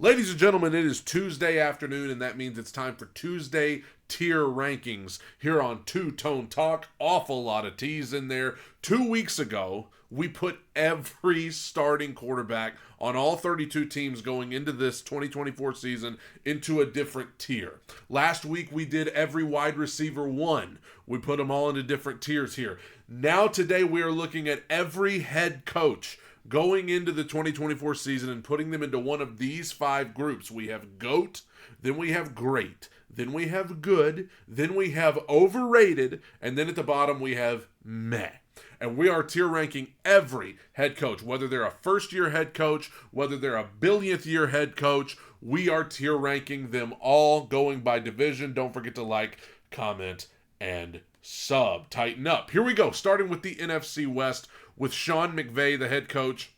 Ladies and gentlemen, it is Tuesday afternoon, and that means it's time for Tuesday tier rankings here on Two Tone Talk. Awful lot of T's in there. 2 weeks ago, we put every starting quarterback on all 32 teams going into this 2024 season into a different tier. Last week, we did every wide receiver one. We put them all into different tiers here. Now, today, we are looking at every head coach going into the 2024 season and putting them into one of these five groups. We have GOAT, then we have Great, then we have Good, then we have Overrated, and then at the bottom we have Meh. And we are tier ranking every head coach, whether they're a first-year head coach, whether they're a billionth-year head coach. We are tier ranking them all, going by division. Don't forget to like, comment, and sub. Tighten up. Here we go, starting with the NFC West, with Sean McVay, the head coach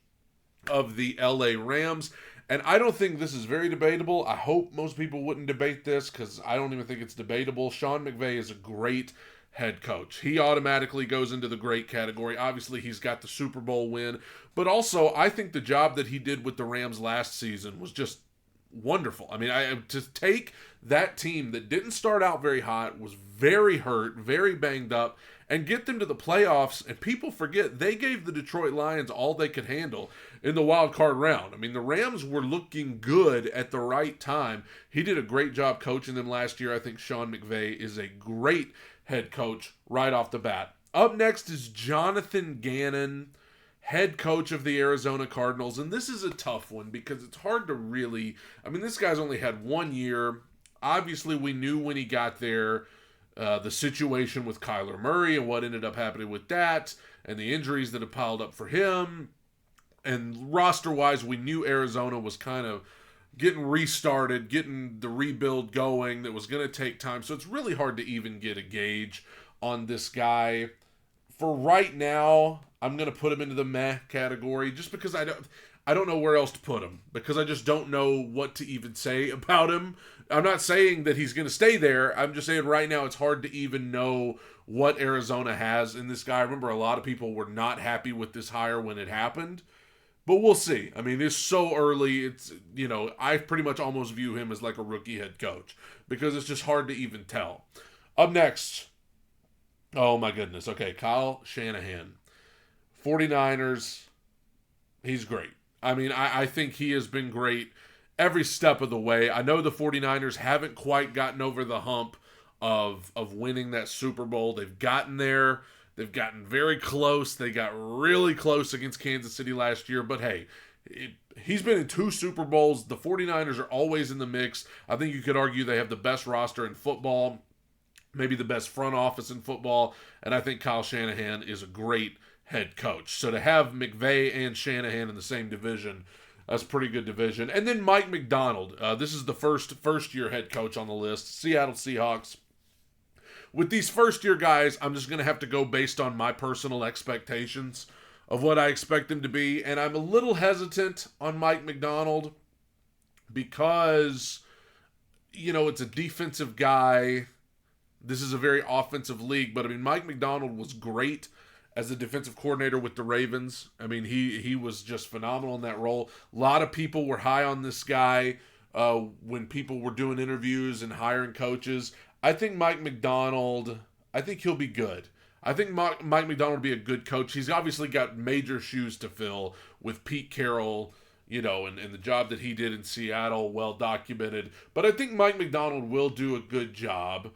of the LA Rams. And I don't think this is very debatable. I hope most people wouldn't debate this because I don't even think it's debatable. Sean McVay is a great head coach. He automatically goes into the great category. Obviously, he's got the Super Bowl win. But also, I think the job that he did with the Rams last season was just wonderful. I mean, to take that team that didn't start out very hot, was very hurt, very banged up, and get them to the playoffs, and people forget they gave the Detroit Lions all they could handle in the wild card round. I mean, the Rams were looking good at the right time. He did a great job coaching them last year. I think Sean McVay is a great head coach right off the bat. Up next is Jonathan Gannon, head coach of the Arizona Cardinals, and this is a tough one because it's hard to really, I mean, this guy's only had 1 year. Obviously, we knew when he got there the situation with Kyler Murray and what ended up happening with that, and the injuries that have piled up for him. And roster-wise, we knew Arizona was kind of getting restarted, getting the rebuild going that was going to take time. So it's really hard to even get a gauge on this guy. For right now, I'm going to put him into the meh category just because I don't know where else to put him, because I just don't know what to even say about him. I'm not saying that he's going to stay there. I'm just saying right now it's hard to even know what Arizona has in this guy. I remember a lot of people were not happy with this hire when it happened, but we'll see. I mean, it's so early. It's, I pretty much almost view him as like a rookie head coach because it's just hard to even tell. Up next, oh my goodness. Okay, Kyle Shanahan. 49ers, he's great. I mean, I think he has been great every step of the way. I know the 49ers haven't quite gotten over the hump of winning that Super Bowl. They've gotten there. They've gotten very close. They got really close against Kansas City last year. But hey, he's been in 2 Super Bowls. The 49ers are always in the mix. I think you could argue they have the best roster in football, maybe the best front office in football. And I think Kyle Shanahan is a great head coach. So to have McVay and Shanahan in the same division, that's a pretty good division. And then Mike Macdonald. This is the first-year head coach on the list. Seattle Seahawks. With these first-year guys, I'm just going to have to go based on my personal expectations of what I expect them to be. And I'm a little hesitant on Mike Macdonald because, it's a defensive guy. This is a very offensive league. But, I mean, Mike Macdonald was great as a defensive coordinator with the Ravens. I mean, he was just phenomenal in that role. A lot of people were high on this guy when people were doing interviews and hiring coaches. I think Mike Macdonald, I think he'll be good. I think Mike Macdonald will be a good coach. He's obviously got major shoes to fill with Pete Carroll, and the job that he did in Seattle, well documented. But I think Mike Macdonald will do a good job.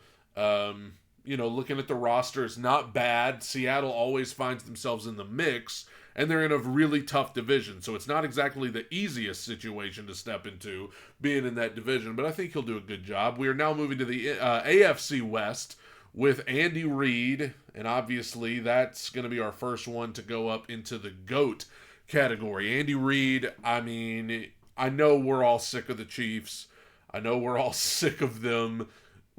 Looking at the roster, it's not bad. Seattle always finds themselves in the mix, and they're in a really tough division. So it's not exactly the easiest situation to step into, being in that division, but I think he'll do a good job. We are now moving to the AFC West with Andy Reid, and obviously that's going to be our first one to go up into the GOAT category. Andy Reid, I mean, I know we're all sick of the Chiefs. I know we're all sick of them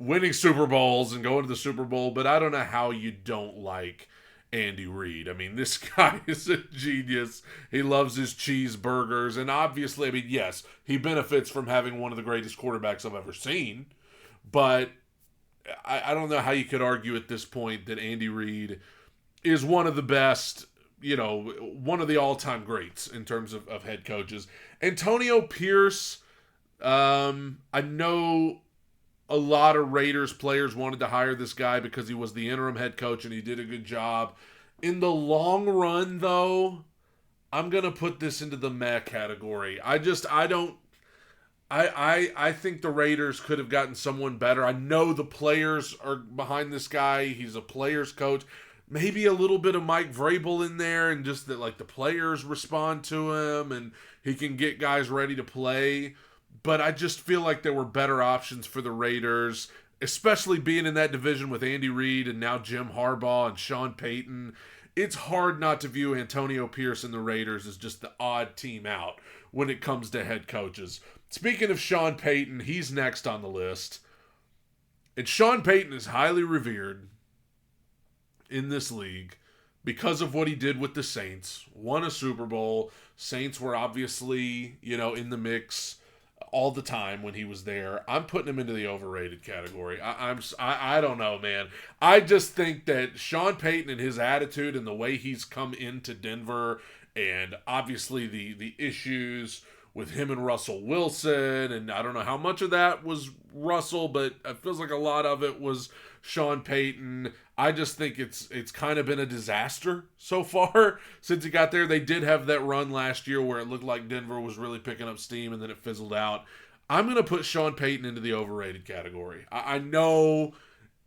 winning Super Bowls and going to the Super Bowl, but I don't know how you don't like Andy Reid. I mean, this guy is a genius. He loves his cheeseburgers, and obviously, I mean, yes, he benefits from having one of the greatest quarterbacks I've ever seen, but I don't know how you could argue at this point that Andy Reid is one of the best, one of the all-time greats in terms of head coaches. Antonio Pierce, I know a lot of Raiders players wanted to hire this guy because he was the interim head coach and he did a good job. In the long run, though, I'm gonna put this into the meh category. I don't. I think the Raiders could have gotten someone better. I know the players are behind this guy. He's a players coach. Maybe a little bit of Mike Vrabel in there, and just that like the players respond to him, and he can get guys ready to play. But I just feel like there were better options for the Raiders, especially being in that division with Andy Reid and now Jim Harbaugh and Sean Payton. It's hard not to view Antonio Pierce and the Raiders as just the odd team out when it comes to head coaches. Speaking of Sean Payton, he's next on the list. And Sean Payton is highly revered in this league because of what he did with the Saints. Won a Super Bowl. Saints were obviously, in the mix all the time when he was there. I'm putting him into the overrated category. I don't know, man. I just think that Sean Payton and his attitude and the way he's come into Denver, and obviously the issues with him and Russell Wilson, and I don't know how much of that was Russell, but it feels like a lot of it was Sean Payton. I just think it's kind of been a disaster so far since he got there. They did have that run last year where it looked like Denver was really picking up steam, and then it fizzled out. I'm going to put Sean Payton into the overrated category. I know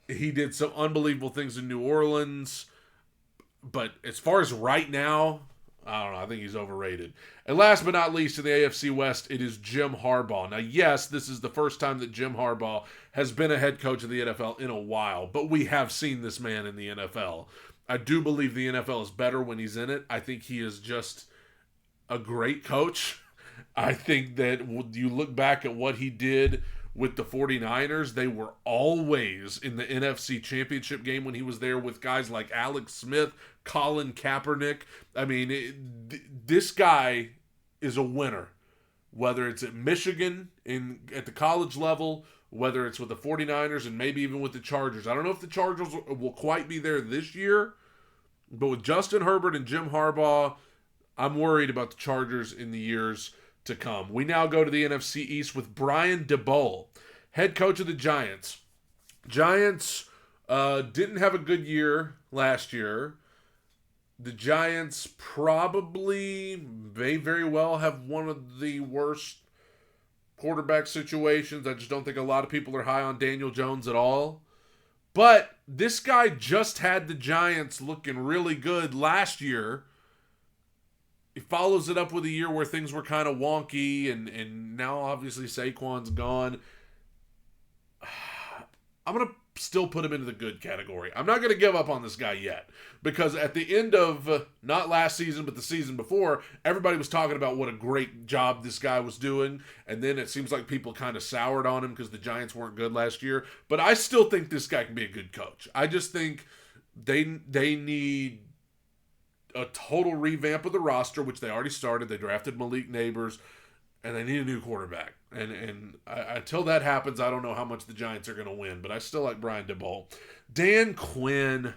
he did some unbelievable things in New Orleans, but as far as right now, I don't know. I think he's overrated. And last but not least, in the AFC West, it is Jim Harbaugh. Now, yes, this is the first time that Jim Harbaugh has been a head coach of the NFL in a while, but we have seen this man in the NFL. I do believe the NFL is better when he's in it. I think he is just a great coach. I think that you look back at what he did with the 49ers, they were always in the NFC Championship game when he was there with guys like Alex Smith, Colin Kaepernick. I mean, this guy is a winner. Whether it's at Michigan at the college level, whether it's with the 49ers and maybe even with the Chargers. I don't know if the Chargers will quite be there this year, but with Justin Herbert and Jim Harbaugh, I'm worried about the Chargers in the years to come. We now go to the NFC East with Brian Daboll, head coach of the Giants. Giants didn't have a good year last year. The Giants probably may very well have one of the worst quarterback situations. I just don't think a lot of people are high on Daniel Jones at all. But this guy just had the Giants looking really good last year. He follows it up with a year where things were kind of wonky, and now obviously Saquon's gone. I'm going to still put him into the good category. I'm not going to give up on this guy yet, because at the end of, not last season, but the season before, everybody was talking about what a great job this guy was doing, and then it seems like people kind of soured on him because the Giants weren't good last year. But I still think this guy can be a good coach. I just think they need a total revamp of the roster, which they already started. They drafted Malik Neighbors, and they need a new quarterback. And until that happens, I don't know how much the Giants are going to win. But I still like Brian Daboll. Dan Quinn,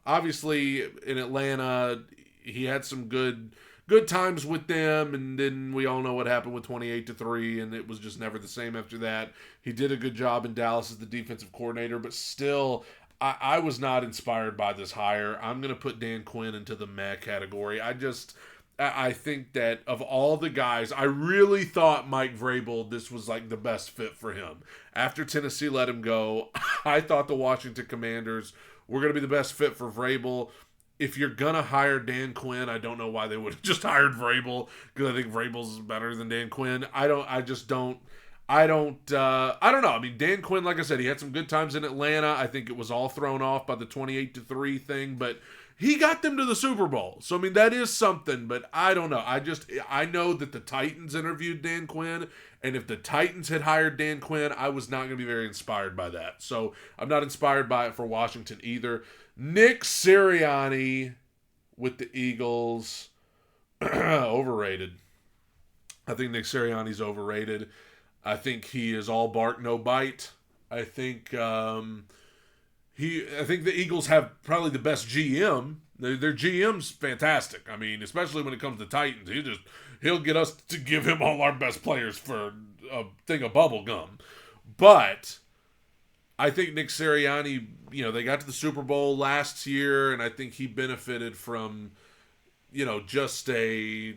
obviously in Atlanta, he had some good times with them, and then we all know what happened with 28-3, and it was just never the same after that. He did a good job in Dallas as the defensive coordinator, but still, I was not inspired by this hire. I'm going to put Dan Quinn into the meh category. I think that of all the guys, I really thought Mike Vrabel, this was like the best fit for him. After Tennessee let him go, I thought the Washington Commanders were going to be the best fit for Vrabel. If you're going to hire Dan Quinn, I don't know why they would have just hired Vrabel, because I think Vrabel's better than Dan Quinn. I don't know. I mean, Dan Quinn, like I said, he had some good times in Atlanta. I think it was all thrown off by the 28-3 thing, but he got them to the Super Bowl. So, I mean, that is something, but I don't know. I know that the Titans interviewed Dan Quinn, and if the Titans had hired Dan Quinn, I was not going to be very inspired by that. So, I'm not inspired by it for Washington either. Nick Sirianni with the Eagles, overrated. I think Nick Sirianni's overrated. I think he is all bark, no bite. I think the Eagles have probably the best GM. Their GM's fantastic. I mean, especially when it comes to Titans, he'll get us to give him all our best players for a thing of bubble gum. But I think Nick Sirianni, they got to the Super Bowl last year, and I think he benefited from, just a,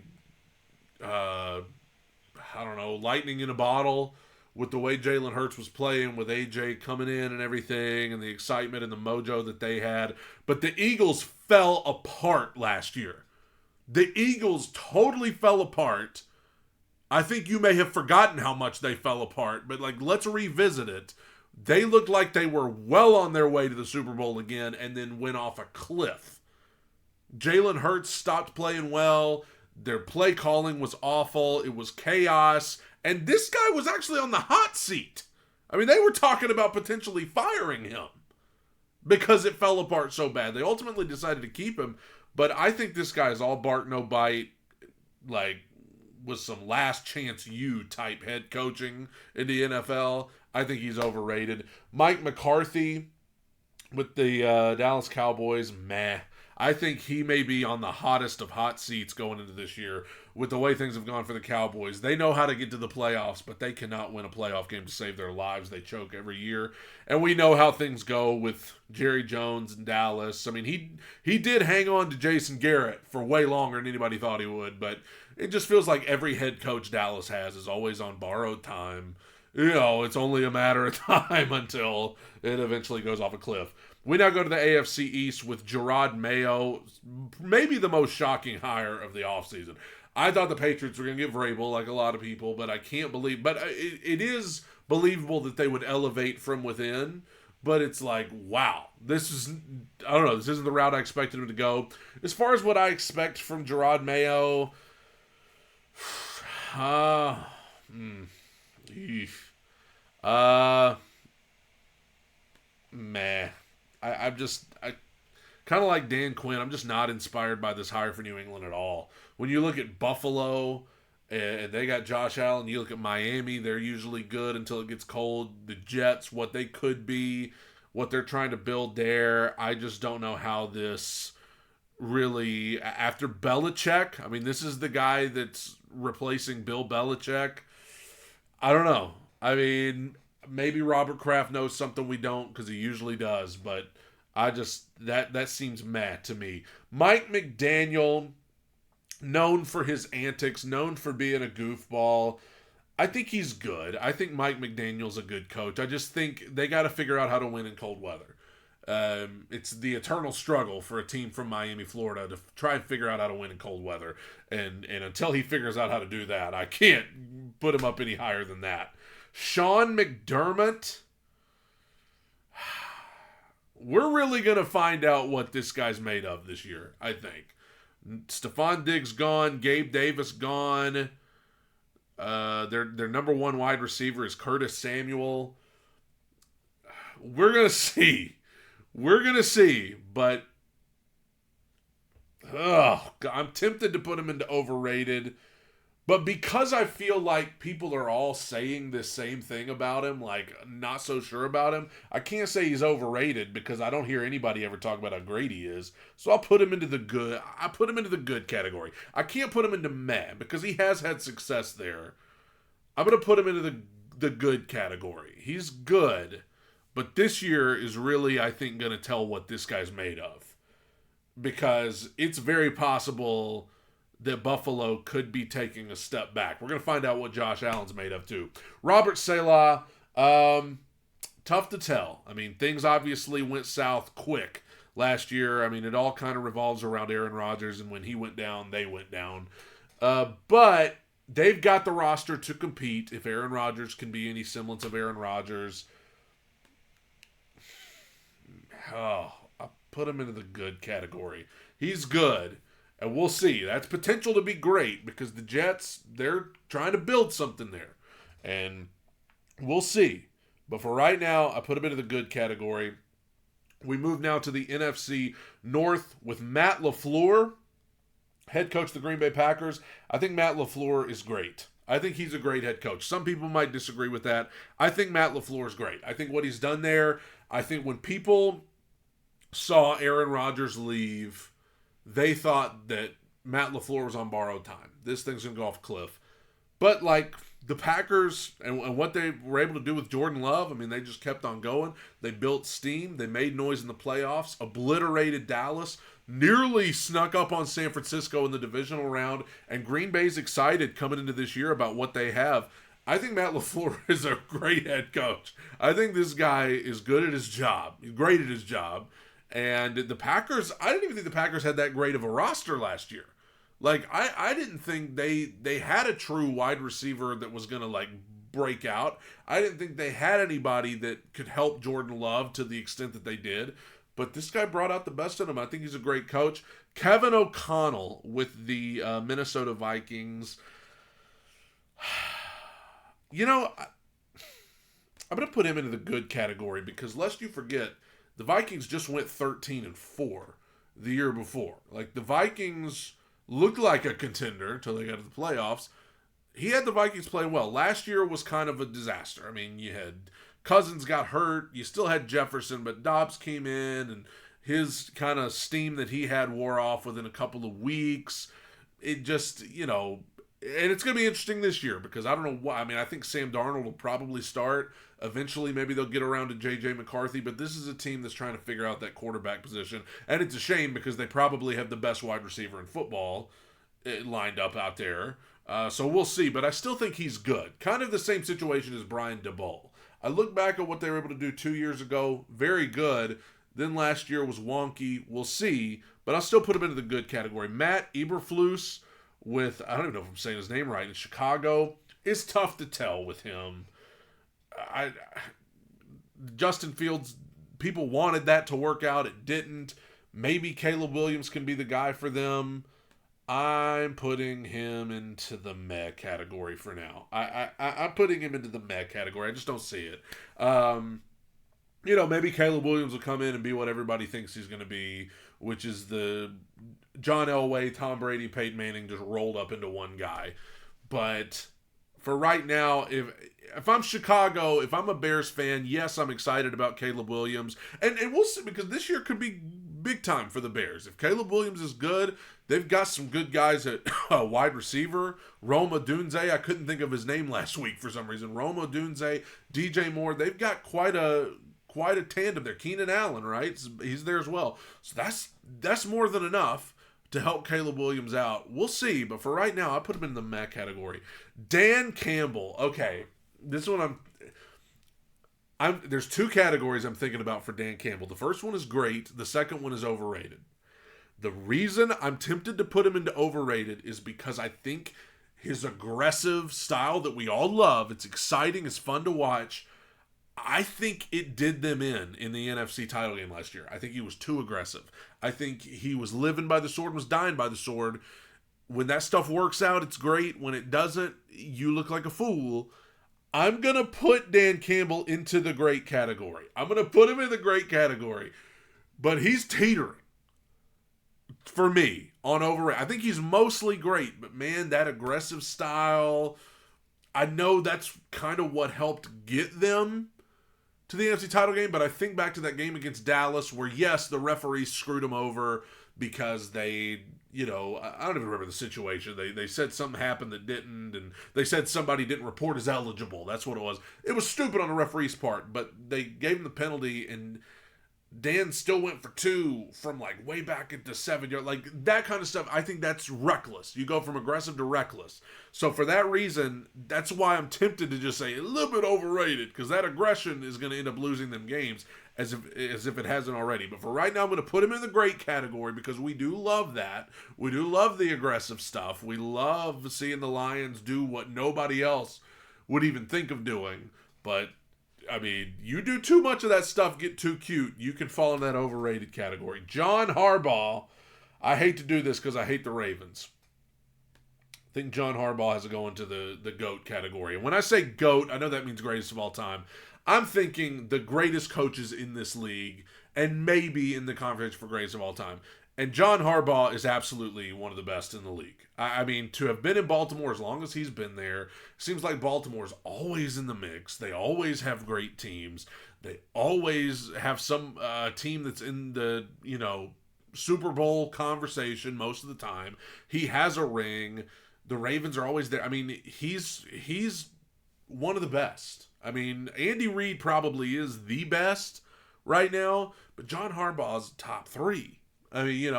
lightning in a bottle with the way Jalen Hurts was playing, with AJ coming in and everything, and the excitement and the mojo that they had. But the Eagles fell apart last year. The Eagles totally fell apart. I think you may have forgotten how much they fell apart, but let's revisit it. They looked like they were well on their way to the Super Bowl again and then went off a cliff. Jalen Hurts stopped playing well. Their play calling was awful. It was chaos. And this guy was actually on the hot seat. I mean, they were talking about potentially firing him because it fell apart so bad. They ultimately decided to keep him. But I think this guy is all bark, no bite, with some last chance you type head coaching in the NFL. I think he's overrated. Mike McCarthy with the Dallas Cowboys, meh. I think he may be on the hottest of hot seats going into this year with the way things have gone for the Cowboys. They know how to get to the playoffs, but they cannot win a playoff game to save their lives. They choke every year. And we know how things go with Jerry Jones and Dallas. I mean, he did hang on to Jason Garrett for way longer than anybody thought he would, but it just feels like every head coach Dallas has is always on borrowed time. It's only a matter of time until it eventually goes off a cliff. We now go to the AFC East with Gerard Mayo, maybe the most shocking hire of the offseason. I thought the Patriots were going to get Vrabel, like a lot of people, but I can't believe... But it is believable that they would elevate from within, but it's like, wow. This isn't the route I expected him to go. As far as what I expect from Gerard Mayo... meh. I kind of like Dan Quinn. I'm just not inspired by this hire for New England at all. When you look at Buffalo and they got Josh Allen, you look at Miami, they're usually good until it gets cold. The Jets, what they could be, what they're trying to build there, I just don't know how this really, after Belichick, I mean, this is the guy that's replacing Bill Belichick. I don't know. I mean, maybe Robert Kraft knows something we don't because he usually does, but I just, that seems meh to me. Mike McDaniel, known for his antics, known for being a goofball. I think he's good. I think Mike McDaniel's a good coach. I just think they got to figure out how to win in cold weather. It's the eternal struggle for a team from Miami, Florida to try and figure out how to win in cold weather. And until he figures out how to do that, I can't put him up any higher than that. Sean McDermott, we're really going to find out what this guy's made of this year, I think. Stephon Diggs gone, Gabe Davis gone. Their number one wide receiver is Curtis Samuel. We're going to see. But I'm tempted to put him into overrated. But because I feel like people are all saying the same thing about him, like not so sure about him, I can't say he's overrated because I don't hear anybody ever talk about how great he is. So I'll put him into the good. I put him into the good category. I can't put him into meh because he has had success there. I'm going to put him into the good category. He's good, but this year is really, I think, going to tell what this guy's made of. Because it's very possible that Buffalo could be taking a step back. We're going to find out what Josh Allen's made of, too. Robert Saleh, tough to tell. I mean, things obviously went south quick last year. I mean, it all kind of revolves around Aaron Rodgers, and when he went down, they went down. But they've got the roster to compete if Aaron Rodgers can be any semblance of Aaron Rodgers. I'll put him into the good category. He's good. And we'll see. That's potential to be great because the Jets, they're trying to build something there. And we'll see. But for right now, I put him into the good category. We move now to the NFC North with Matt LaFleur, head coach of the Green Bay Packers. I think Matt LaFleur is great. I think he's a great head coach. Some people might disagree with that. I think Matt LaFleur is great. I think what he's done there, I think when people saw Aaron Rodgers leave, they thought that Matt LaFleur was on borrowed time. This thing's going to go off a cliff. But, like, the Packers and what they were able to do with Jordan Love, I mean, they just kept on going. They built steam. They made noise in the playoffs, obliterated Dallas, nearly snuck up on San Francisco in the divisional round, and Green Bay's excited coming into this year about what they have. I think Matt LaFleur is a great head coach. I think this guy is good at his job. He's great at his job. And the Packers, I didn't even think the Packers had that great of a roster last year. Like, I didn't think they had a true wide receiver that was going to, like, break out. I didn't think they had anybody that could help Jordan Love to the extent that they did. But this guy brought out the best in him. I think he's a great coach. Kevin O'Connell with the Minnesota Vikings. You know, I'm going to put him into the good category because lest you forget, the Vikings just went 13-4 the year before. Like, the Vikings looked like a contender until they got to the playoffs. He had the Vikings playing well. Last year was kind of a disaster. I mean, you had Cousins got hurt. You still had Jefferson, but Dobbs came in, and his kind of steam that he had wore off within a couple of weeks. It just, you know, and it's going to be interesting this year because I don't know why. I mean, I think Sam Darnold will probably start. Eventually, maybe they'll get around to J.J. McCarthy, but this is a team that's trying to figure out that quarterback position. And it's a shame because they probably have the best wide receiver in football lined up out there. So we'll see, but I still think he's good. Kind of the same situation as Brian Daboll. I look back at what they were able to do 2 years ago, very good. Then last year was wonky. We'll see, but I'll still put him into the good category. Matt Eberflus with, I don't even know if I'm saying his name right, in Chicago. It's tough to tell with him. Justin Fields, people wanted that to work out. It didn't. Maybe Caleb Williams can be the guy for them. I'm putting him into the meh category for now. I'm putting him into the meh category. I just don't see it. You know, maybe Caleb Williams will come in and be what everybody thinks he's going to be, which is the John Elway, Tom Brady, Peyton Manning just rolled up into one guy. But for right now, if I'm Chicago, if I'm a Bears fan, yes, I'm excited about Caleb Williams. And we'll see, because this year could be big time for the Bears. If Caleb Williams is good, they've got some good guys at wide receiver. Roma Dunze, I couldn't think of his name last week for some reason. Roma Dunze, DJ Moore, they've got quite a tandem there. Keenan Allen, right? He's there as well. So that's more than enough to help Caleb Williams out. We'll see, but for right now, I put him in the meh category. Dan Campbell. Okay, this one there's two categories I'm thinking about for Dan Campbell. The first one is great. The second one is overrated. The reason I'm tempted to put him into overrated is because I think his aggressive style that we all love, it's exciting, it's fun to watch, I think it did them in the NFC title game last year. I think he was too aggressive. I think he was living by the sword and was dying by the sword. When that stuff works out, it's great. When it doesn't, you look like a fool. I'm going to put Dan Campbell into the great category. I'm going to put him in the great category. But he's teetering, for me, on overrated. I think he's mostly great, but man, that aggressive style, I know that's kind of what helped get them to the NFC title game, but I think back to that game against Dallas where, yes, the referees screwed them over because they, you know, I don't even remember the situation. They said something happened that didn't, and they said somebody didn't report as eligible. That's what it was. It was stupid on the referee's part, but they gave him the penalty, and Dan still went for two from like way back into 7 yard, like that kind of stuff. I think that's reckless. You go from aggressive to reckless. So for that reason, that's why I'm tempted to just say a little bit overrated, because that aggression is going to end up losing them games as if it hasn't already. But for right now, I'm going to put him in the great category because we do love that. We do love the aggressive stuff. We love seeing the Lions do what nobody else would even think of doing. But I mean, you do too much of that stuff, get too cute, you can fall in that overrated category. John Harbaugh, I hate to do this because I hate the Ravens. I think John Harbaugh has to go into the GOAT category. And when I say GOAT, I know that means greatest of all time. I'm thinking the greatest coaches in this league and maybe in the conference for greatest of all time. And John Harbaugh is absolutely one of the best in the league. I mean, to have been in Baltimore as long as he's been there, seems like Baltimore's always in the mix. They always have great teams. They always have some team that's in the, you know, Super Bowl conversation most of the time. He has a ring. The Ravens are always there. I mean, he's one of the best. I mean, Andy Reid probably is the best right now, but John Harbaugh's top 3. I mean,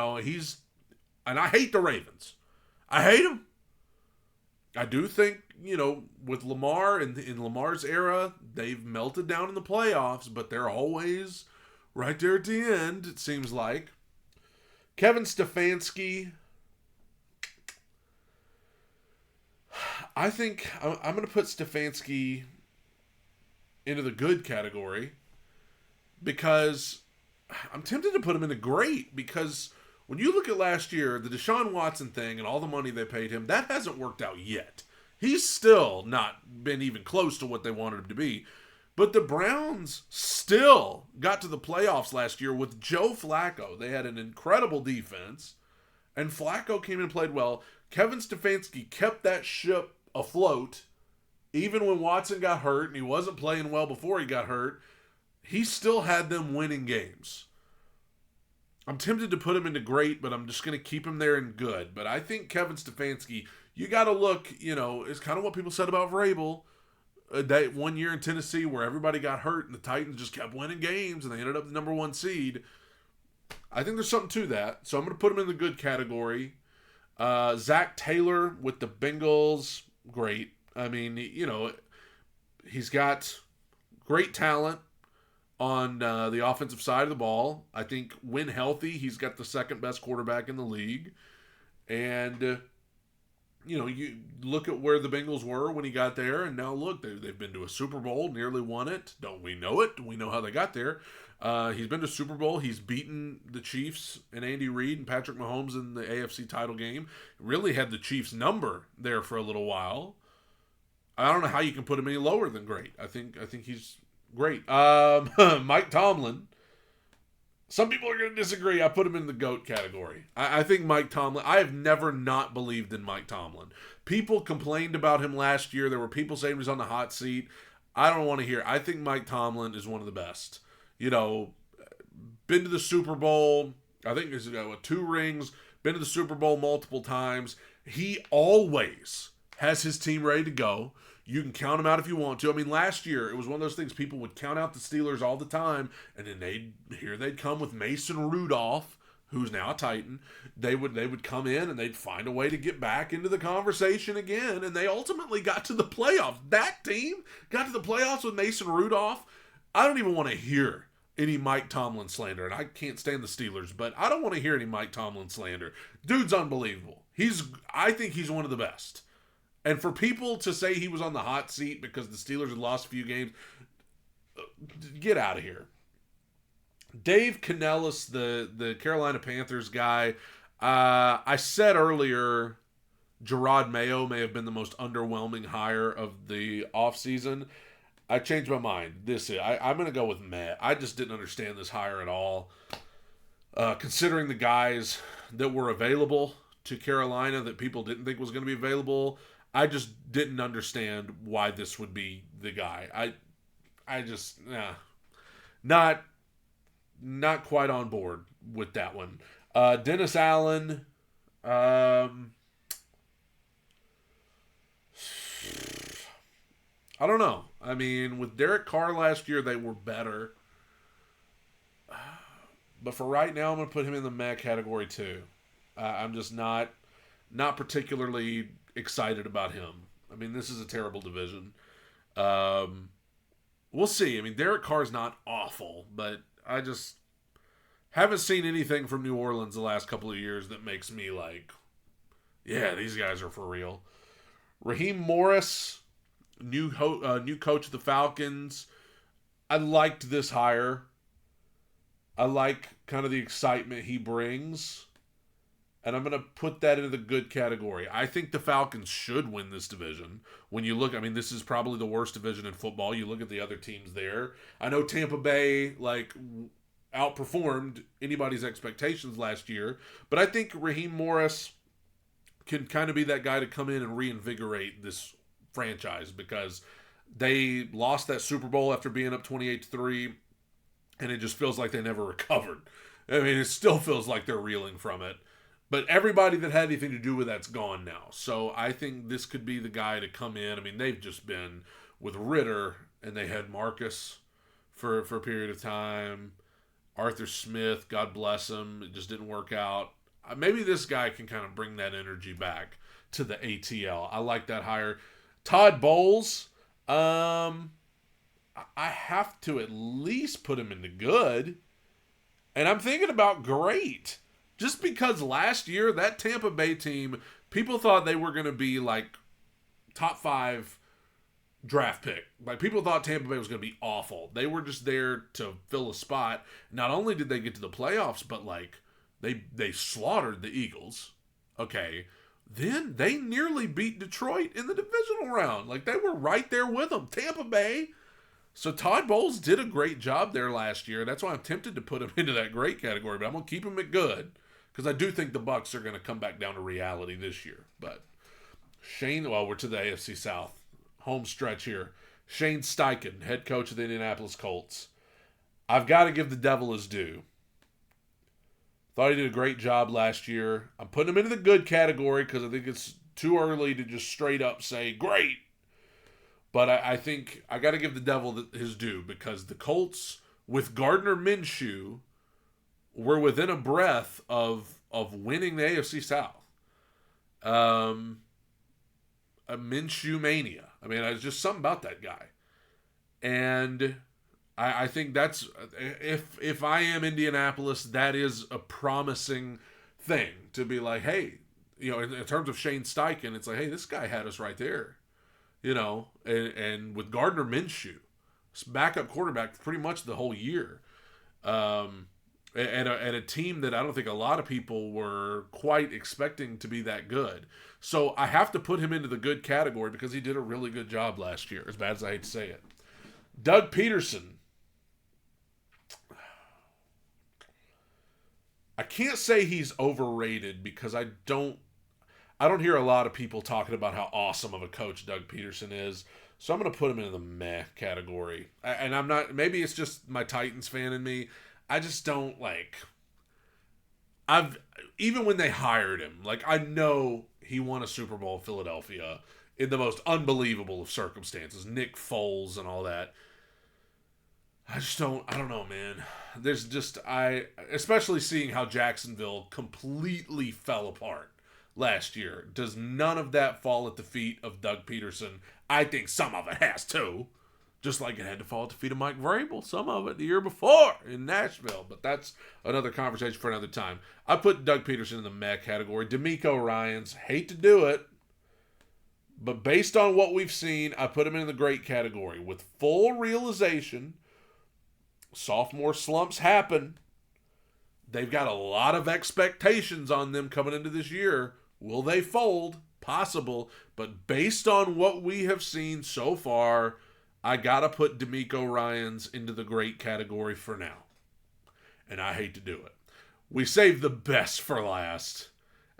and I hate the Ravens. I hate them. I do think, with Lamar in Lamar's era, they've melted down in the playoffs, but they're always right there at the end, it seems like. Kevin Stefanski, I think I'm going to put Stefanski into the good category because I'm tempted to put him into great because when you look at last year, the Deshaun Watson thing and all the money they paid him, that hasn't worked out yet. He's still not been even close to what they wanted him to be. But the Browns still got to the playoffs last year with Joe Flacco. They had an incredible defense, and Flacco came in and played well. Kevin Stefanski kept that ship afloat, even when Watson got hurt, and he wasn't playing well before he got hurt. He still had them winning games. I'm tempted to put him into great, but I'm just going to keep him there in good. But I think Kevin Stefanski, you got to look, it's kind of what people said about Vrabel. That 1 year in Tennessee where everybody got hurt and the Titans just kept winning games and they ended up the number 1 seed. I think there's something to that. So I'm going to put him in the good category. Zach Taylor with the Bengals, great. I mean, he's got great talent on the offensive side of the ball. I think when healthy, he's got the second best quarterback in the league. And, you look at where the Bengals were when he got there, and now look, they've been to a Super Bowl, nearly won it. Don't we know it? We know how they got there. He's been to Super Bowl. He's beaten the Chiefs and Andy Reid and Patrick Mahomes in the AFC title game. Really had the Chiefs' number there for a little while. I don't know how you can put him any lower than great. I think he's great. Mike Tomlin. Some people are going to disagree. I put him in the GOAT category. I think Mike Tomlin, I have never not believed in Mike Tomlin. People complained about him last year. There were people saying he was on the hot seat. I don't want to hear. I think Mike Tomlin is one of the best. Been to the Super Bowl. I think he's got 2 rings. Been to the Super Bowl multiple times. He always has his team ready to go. You can count them out if you want to. I mean, last year, it was one of those things people would count out the Steelers all the time, and then they'd come with Mason Rudolph, who's now a Titan. They would come in, and they'd find a way to get back into the conversation again, and they ultimately got to the playoffs. That team got to the playoffs with Mason Rudolph. I don't even want to hear any Mike Tomlin slander, and I can't stand the Steelers, but I don't want to hear any Mike Tomlin slander. Dude's unbelievable. I think he's one of the best. And for people to say he was on the hot seat because the Steelers had lost a few games, get out of here. Dave Canellis, the Carolina Panthers guy, I said earlier Gerard Mayo may have been the most underwhelming hire of the offseason. I changed my mind. I'm going to go with Matt. I just didn't understand this hire at all. Considering the guys that were available to Carolina that people didn't think was going to be available, I just didn't understand why this would be the guy. I just not quite on board with that one. Dennis Allen, I don't know. I mean, with Derek Carr last year, they were better. But for right now, I'm going to put him in the meh category too. I'm just not particularly excited about him. I mean, this is a terrible division. We'll see. I mean, Derek Carr's not awful, but I just haven't seen anything from New Orleans the last couple of years that makes me like, yeah, these guys are for real. Raheem Morris, new coach of the Falcons. I liked this hire. I like kind of the excitement he brings. And I'm going to put that into the good category. I think the Falcons should win this division. When you look, I mean, this is probably the worst division in football. You look at the other teams there. I know Tampa Bay, outperformed anybody's expectations last year. But I think Raheem Morris can kind of be that guy to come in and reinvigorate this franchise because they lost that Super Bowl after being up 28-3, and it just feels like they never recovered. I mean, it still feels like they're reeling from it. But everybody that had anything to do with that's gone now. So I think this could be the guy to come in. I mean, they've just been with Ritter, and they had Marcus for a period of time. Arthur Smith, God bless him, it just didn't work out. Maybe this guy can kind of bring that energy back to the ATL. I like that hire. Todd Bowles, I have to at least put him into good. And I'm thinking about great. Just because last year, that Tampa Bay team, people thought they were going to be like top 5 draft pick. Like, people thought Tampa Bay was going to be awful. They were just there to fill a spot. Not only did they get to the playoffs, but like they slaughtered the Eagles. Okay. Then they nearly beat Detroit in the divisional round. Like, they were right there with them. Tampa Bay. So Todd Bowles did a great job there last year. That's why I'm tempted to put him into that great category, but I'm going to keep him at good because I do think the Bucs are going to come back down to reality this year. But we're to the AFC South. Home stretch here. Shane Steichen, head coach of the Indianapolis Colts. I've got to give the devil his due. Thought he did a great job last year. I'm putting him into the good category because I think it's too early to just straight up say, great. But I think I got to give the devil his due because the Colts, with Gardner Minshew, were within a breath of winning the AFC South. A Minshew mania. I mean, it's just something about that guy. And I think that's, if I am Indianapolis, that is a promising thing to be like, hey, in terms of Shane Steichen, it's like, hey, this guy had us right there. And with Gardner Minshew, backup quarterback pretty much the whole year. And a team that I don't think a lot of people were quite expecting to be that good. So I have to put him into the good category because he did a really good job last year, as bad as I hate to say it. Doug Peterson. I can't say he's overrated because I don't hear a lot of people talking about how awesome of a coach Doug Peterson is. So I'm going to put him into the meh category. And I'm not, maybe it's just my Titans fan in me. I just don't even when they hired him, I know he won a Super Bowl in Philadelphia in the most unbelievable of circumstances. Nick Foles and all that. I don't know, man. There's just, especially seeing how Jacksonville completely fell apart last year. Does none of that fall at the feet of Doug Peterson? I think some of it has to. Just like it had to fall at the feet of Mike Vrabel. Some of it the year before in Nashville. But that's another conversation for another time. I put Doug Peterson in the meh category. DeMeco Ryans, hate to do it. But based on what we've seen, I put him in the great category. With full realization, sophomore slumps happen. They've got a lot of expectations on them coming into this year. Will they fold? Possible. But based on what we have seen so far, I got to put DeMeco Ryans into the great category for now. And I hate to do it. We saved the best for last.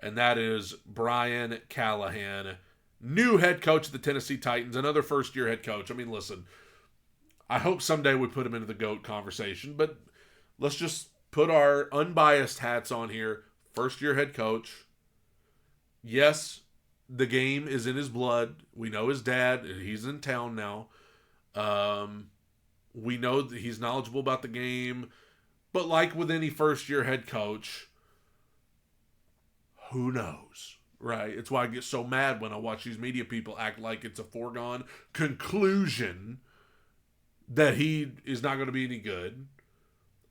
And that is Brian Callahan, new head coach of the Tennessee Titans, another first-year head coach. I mean, listen, I hope someday we put him into the GOAT conversation, but let's just put our unbiased hats on here. First-year head coach. Yes, the game is in his blood. We know his dad. He's in town now. We know that he's knowledgeable about the game. But like with any first-year head coach, who knows, right? It's why I get so mad when I watch these media people act like it's a foregone conclusion that he is not going to be any good.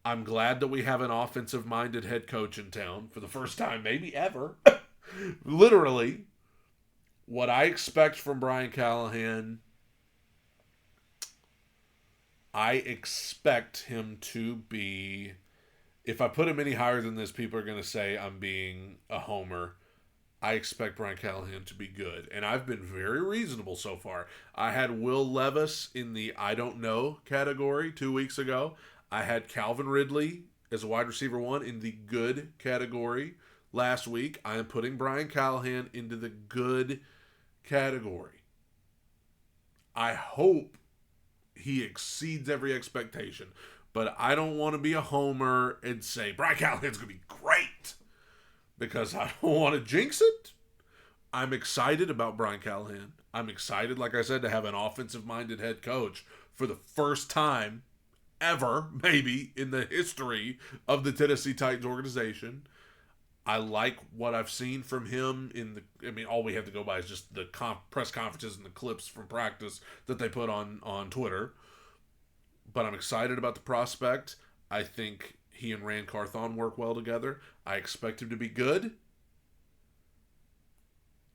I'm glad that we have an offensive-minded head coach in town for the first time, maybe ever. Literally, what I expect from Brian Callahan, I expect him to be, if I put him any higher than this, people are going to say I'm being a homer. I expect Brian Callahan to be good. And I've been very reasonable so far. I had Will Levis in the I don't know category 2 weeks ago. I had Calvin Ridley as a wide receiver 1 in the good category last week. I am putting Brian Callahan into the good category. I hope he exceeds every expectation. But I don't want to be a homer and say Brian Callahan's going to be great because I don't want to jinx it. I'm excited about Brian Callahan. I'm excited, like I said, to have an offensive-minded head coach for the first time ever, maybe, in the history of the Tennessee Titans organization. I like what I've seen from him all we have to go by is just the press conferences and the clips from practice that they put on Twitter. But I'm excited about the prospect. I think he and Rand Carthon work well together. I expect him to be good.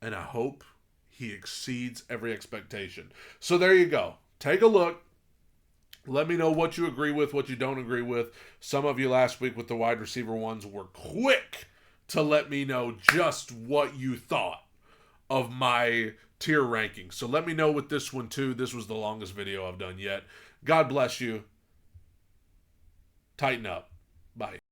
And I hope he exceeds every expectation. So there you go. Take a look. Let me know what you agree with, what you don't agree with. Some of you last week with the wide receiver ones were quick to let me know just what you thought of my tier ranking. So let me know with this one too. This was the longest video I've done yet. God bless you. Tighten up. Bye.